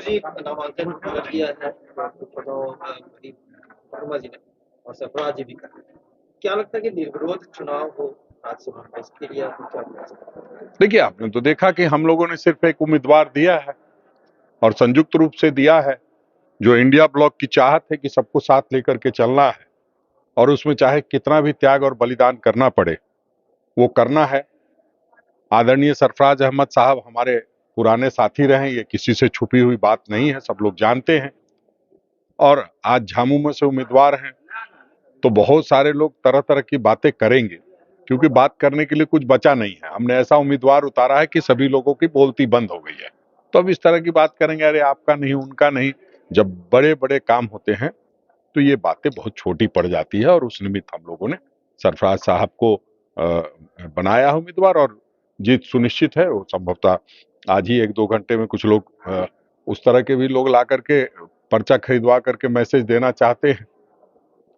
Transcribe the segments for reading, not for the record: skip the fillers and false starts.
जी नामांकन कर दिया है वर्मा जी ने और सरफराज जी भी कर रहे हैं। क्या लगता है कि निर्विरोध चुनाव हो राज्यसभा में, इसके लिए आप क्या बोल सकते हैं? देखिए, आपने तो देखा कि हम लोगों ने सिर्फ एक उम्मीदवार दिया है और संयुक्त रूप से दिया है, जो इंडिया ब्लॉक की चाहत है कि सबको साथ लेकर के चलना है और उसमें चाहे कितना भी त्याग और बलिदान करना पड़े वो करना है। आदरणीय सरफराज अहमद साहब हमारे पुराने साथी रहे, ये किसी से छुपी हुई बात नहीं है, सब लोग जानते हैं। और आज झामुमो से उम्मीदवार हैं तो बहुत सारे लोग तरह तरह की बातें करेंगे, क्योंकि बात करने के लिए कुछ बचा नहीं है। हमने ऐसा उम्मीदवार उतारा है कि सभी लोगों की बोलती बंद हो गई है, तो अब इस तरह की बात करेंगे, अरे आपका नहीं उनका नहीं। जब बड़े बड़े काम होते हैं तो ये बातें बहुत छोटी पड़ जाती है, और उस निमित्त हम लोगों ने सरफराज साहब को बनाया है उम्मीदवार, और जीत सुनिश्चित है। वो संभवतः आज ही 1-2 घंटे में कुछ लोग उस तरह के भी लोग ला करके पर्चा खरीदवा करके मैसेज देना चाहते हैं,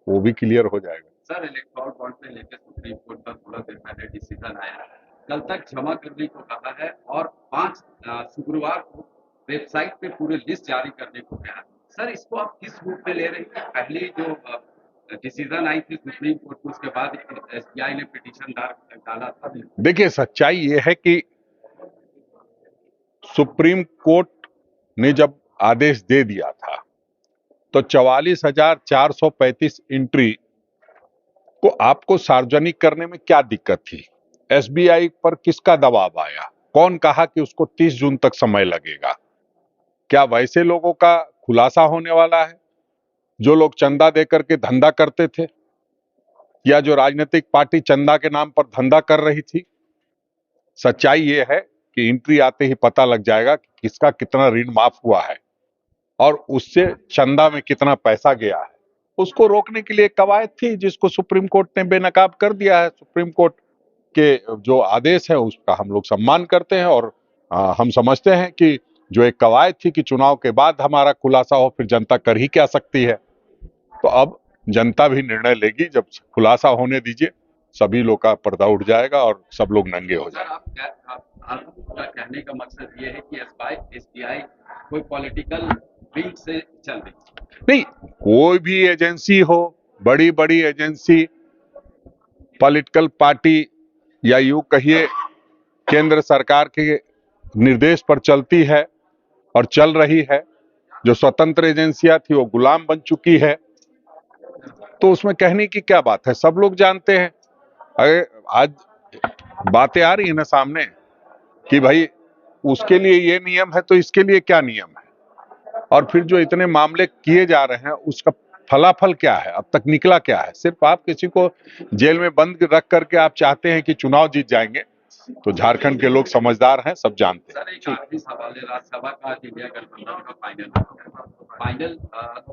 वो भी क्लियर हो जाएगा। सर, इलेक्टोरल बॉन्ड में लेकर सुप्रीम कोर्ट का थोड़ा देर पहले डिसीजन आया, कल तक जमा करने को कहा है और 5 शुक्रवार को वेबसाइट पे पूरे लिस्ट जारी करने को कहा है। सर, इसको आप किस रूप में ले रहे हैं? पहले जो डिसीजन आई थी सुप्रीम कोर्ट में, उसके बाद एसबीआई ने पिटीशन डाला था। देखिए, सच्चाई ये है कि सुप्रीम कोर्ट ने जब आदेश दे दिया था तो 44,435 एंट्री को आपको सार्वजनिक करने में क्या दिक्कत थी? एसबीआई पर किसका दबाव आया? कौन कहा कि उसको 30 जून तक समय लगेगा? क्या वैसे लोगों का खुलासा होने वाला है जो लोग चंदा देकर के धंधा करते थे, या जो राजनीतिक पार्टी चंदा के नाम पर धंधा कर रही थी? सच्चाई ये है कि एंट्री आते ही पता लग जाएगा कि किसका कितना ऋण माफ हुआ है और उससे चंदा में कितना पैसा गया है। उसको रोकने के लिए एक कवायद थी जिसको सुप्रीम कोर्ट ने बेनकाब कर दिया है। सुप्रीम कोर्ट के जो आदेश है उसका हम लोग सम्मान करते हैं, और हम समझते हैं कि जो एक कवायद थी कि चुनाव के बाद हमारा खुलासा हो, फिर जनता कर ही क्या सकती है। तो अब जनता भी निर्णय लेगी, जब खुलासा होने दीजिए, सभी लोग का पर्दा उठ जाएगा और सब लोग नंगे हो जाएंगे। आपका कहने का मकसद ये है कि एसबीआई कोई पॉलिटिकल विंग से चल रही नहीं, कोई भी एजेंसी हो, बड़ी बड़ी एजेंसी पॉलिटिकल पार्टी या यूं कहिए केंद्र सरकार के निर्देश पर चलती है और चल रही है। जो स्वतंत्र एजेंसियां थी वो गुलाम बन चुकी है, तो उसमें कहने की क्या बात है? सब लोग जानते हैं। अरे आज बातें आ रही है ना सामने कि भाई उसके लिए ये नियम है तो इसके लिए क्या नियम है, और फिर जो इतने मामले किए जा रहे हैं उसका फलाफल क्या है, अब तक निकला क्या है? सिर्फ आप किसी को जेल में बंद रख करके आप चाहते हैं कि चुनाव जीत जाएंगे, तो झारखंड के लोग समझदार हैं, सब जानते हैं। सर, एक आखिरी सवाल है, राज्यसभा का इंडिया गठबंधन का फाइनल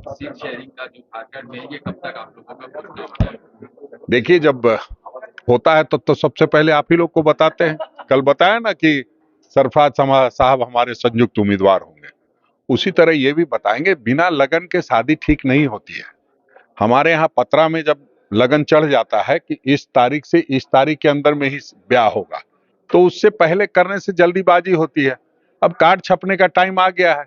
सीट शेयरिंग का जो झारखंड में, ये कब तक आप लोगों का पहुंचना है? देखिए, जब होता है तो सबसे पहले आप ही लोग को बताते हैं। कल बताया ना कि सरफराज साहब हमारे संयुक्त उम्मीदवार होंगे, उसी तरह ये भी बताएंगे। बिना लगन के शादी ठीक नहीं होती है। हमारे यहाँ पत्रा में जब लगन चढ़ जाता है कि इस तारीख से इस तारीख के अंदर में ही ब्याह होगा, तो उससे पहले करने से जल्दीबाजी होती है। अब कार्ड छपने का टाइम आ गया है,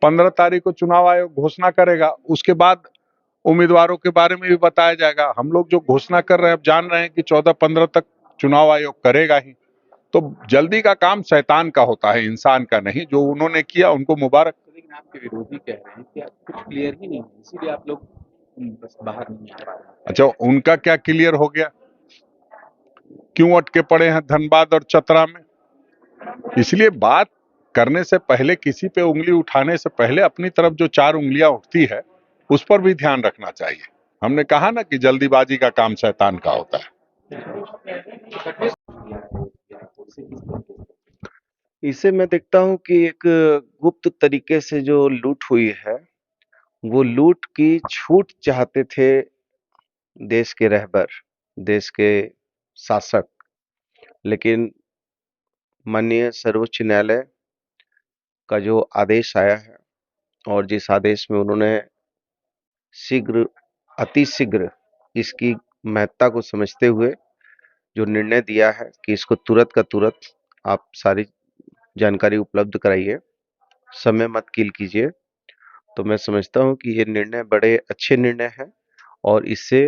15 तारीख को चुनाव आयोग घोषणा करेगा, उसके बाद उम्मीदवारों के बारे में भी बताया जाएगा। हम लोग जो घोषणा कर रहे हैं, अब जान रहे हैं कि 14-15 तक चुनाव आयोग करेगा ही। तो जल्दी का काम शैतान का होता है, इंसान का नहीं। जो उन्होंने किया उनको मुबारक। लेकिन आपके विरोधी कह रहे हैं कि कुछ क्लियर ही नहीं है, इसीलिए आप लोग बस बाहर नहीं आ पा रहे। अच्छा, उनका क्या क्लियर हो गया? क्यों अटके पड़े हैं धनबाद और चतरा में? इसलिए बात करने से पहले, किसी पे उंगली उठाने से पहले अपनी तरफ जो 4 उंगलियां उठती है उस पर भी ध्यान रखना चाहिए। हमने कहा ना कि जल्दीबाजी का काम शैतान का होता है। इसे मैं देखता हूँ कि एक गुप्त तरीके से जो लूट हुई है, वो लूट की छूट चाहते थे देश के रहबर, देश के शासक, लेकिन माननीय सर्वोच्च न्यायालय का जो आदेश आया है और जिस आदेश में उन्होंने अतिशीघ्र इसकी महत्ता को समझते हुए जो निर्णय दिया है कि इसको तुरंत का तुरंत आप सारी जानकारी उपलब्ध कराइए, समय मत किल कीजिए। तो मैं समझता हूँ कि ये निर्णय बड़े अच्छे निर्णय हैं और इससे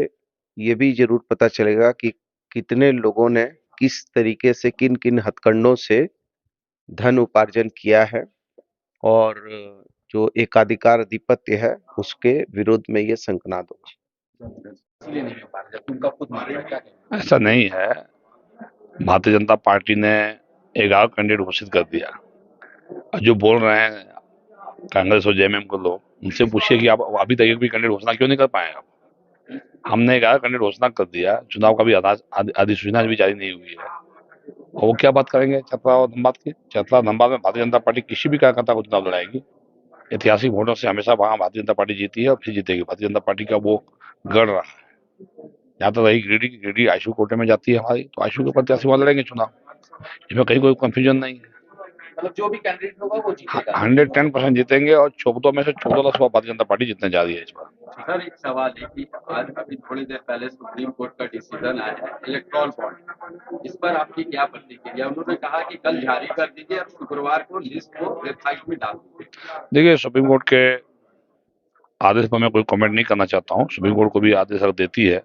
ये भी ज़रूर पता चलेगा कि कितने लोगों ने किस तरीके से किन-किन हथकंडों से धन उपार्जन किया है और जो एकाधिकार अधिपत्य है, उसके विरोध में ये शंखनाद होगा। इसलिए नहीं हो पा रहा जबकि उनका खुद मानना है, क्या कहेंगे? ऐसा नहीं है। भारतीय जनता पार्टी ने 11 कैंडिडेट घोषित कर दिया और जो बोल रहे हैं कांग्रेस और जेएमएम को लोग, उनसे पूछिए कि आप अभी तक एक भी कैंडिडेट घोषणा क्यों नहीं कर पाए आप? हमने 11 कैंडिडेट घोषणा कर दिया, चुनाव का भी अधिसूचना भी जारी नहीं हुई है और वो क्या बात करेंगे चतरा और धनबाद की? चतरा धनबाद में भारतीय जनता पार्टी किसी भी कार्यकर्ता को चुनाव लड़ाएगी। ऐतिहासिक वोटों से हमेशा वहां भारतीय जनता पार्टी जीती है और फिर जीतेगी। भारतीय जनता पार्टी का वो गढ़ रहा है। यहाँ तो रही गिरिडीह आयशु कोटे में जाती है हमारी, तो आयशु के प्रत्याशी वहां लड़ेंगे चुनाव। इसमें कहीं कोई कंफ्यूजन नहीं है। मतलब जो भी कैंडिडेट होगा वो जीतेगा। 110% जीतेंगे और 14 में से 14 लोकसभा भारतीय जनता पार्टी जीतने जा रही है इस बार। सर एक सवाल है कि आज अभी थोड़ी देर पहले सुप्रीम कोर्ट का डिसीजन आया है इलेक्ट्रॉल बॉन्ड, इस पर आपकी क्या प्रतिक्रिया? उन्होंने कहा कि कल जारी कर दीजिए और शुक्रवार को लिस्ट को वेबसाइट में डाल दीजिए। देखिए, सुप्रीम कोर्ट के आदेश पर मैं कोई कमेंट नहीं करना चाहता हूँ। सुप्रीम कोर्ट को भी आदेश अगर देती है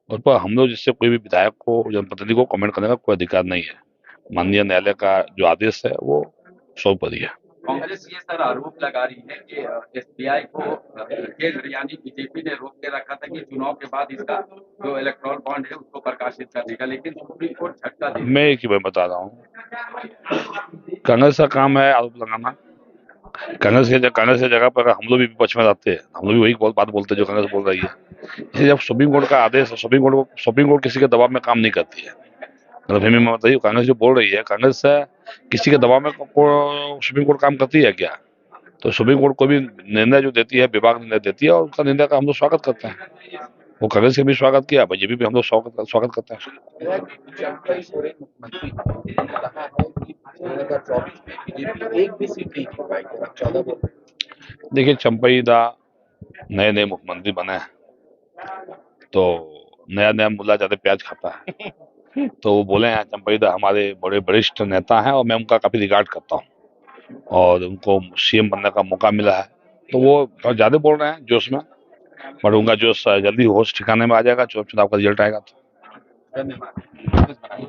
उस पर हम लोग जिससे कोई भी विधायक को, जनप्रतिनिधि को कमेंट करने का कोई अधिकार नहीं है। माननीय न्यायालय का जो आदेश है वो सर्वोपरि है। कांग्रेस ये सर आरोप लगा रही है कि एसबीआई को केंद्र यानी बीजेपी ने रोक के रखा था कि चुनाव के बाद इसका जो इलेक्ट्रॉल बॉन्ड है उसको प्रकाशित कर देगा, लेकिन सुप्रीम कोर्ट झटका दे। मैं एक ही बात बता रहा हूँ, कांग्रेस का काम है आरोप लगाना। कांग्रेस की जगह पर अगर हम लोग भी विपक्ष में रहते हैं, हम लोग भी वही बात बोलते हैं जो कांग्रेस बोल रही है। इसलिए जब सुप्रीम कोर्ट का आदेश है, सुप्रीम कोर्ट किसी के दबाव में काम नहीं करती है। गलतफहमी में बताइए, कांग्रेस जो बोल रही है, कांग्रेस किसी के दबाव में सुप्रीम कोर्ट काम करती है क्या? तो सुप्रीम कोर्ट को भी निर्णय जो देती है, विभाग निर्णय देती है और उसका निर्णय का हम लोग स्वागत करते हैं। वो कांग्रेस के भी स्वागत किया, बीजेपी भी हम लोग स्वागत करते हैं। चंपई सोरेन मुख्यमंत्री उन्होंने कहा है कि 2024 में बीजेपी एक भी सीट नहीं जीत पाएगी, अब 14 बोल रहे हैं। देखिए, चंपई दा नए मुख्यमंत्री बने हैं तो नया मुल्ला ज्यादा प्याज खाता है। तो वो बोले हैं, चंपई दा हमारे बड़े वरिष्ठ नेता हैं और मैं उनका काफी रिगार्ड करता हूँ और उनको सीएम बनने का मौका मिला है, तो वो ज्यादा बोल रहे हैं जोश में। पर उनका जोश जल्दी होश ठिकाने में आ जाएगा, चुनाव का रिजल्ट आएगा तो। धन्यवाद।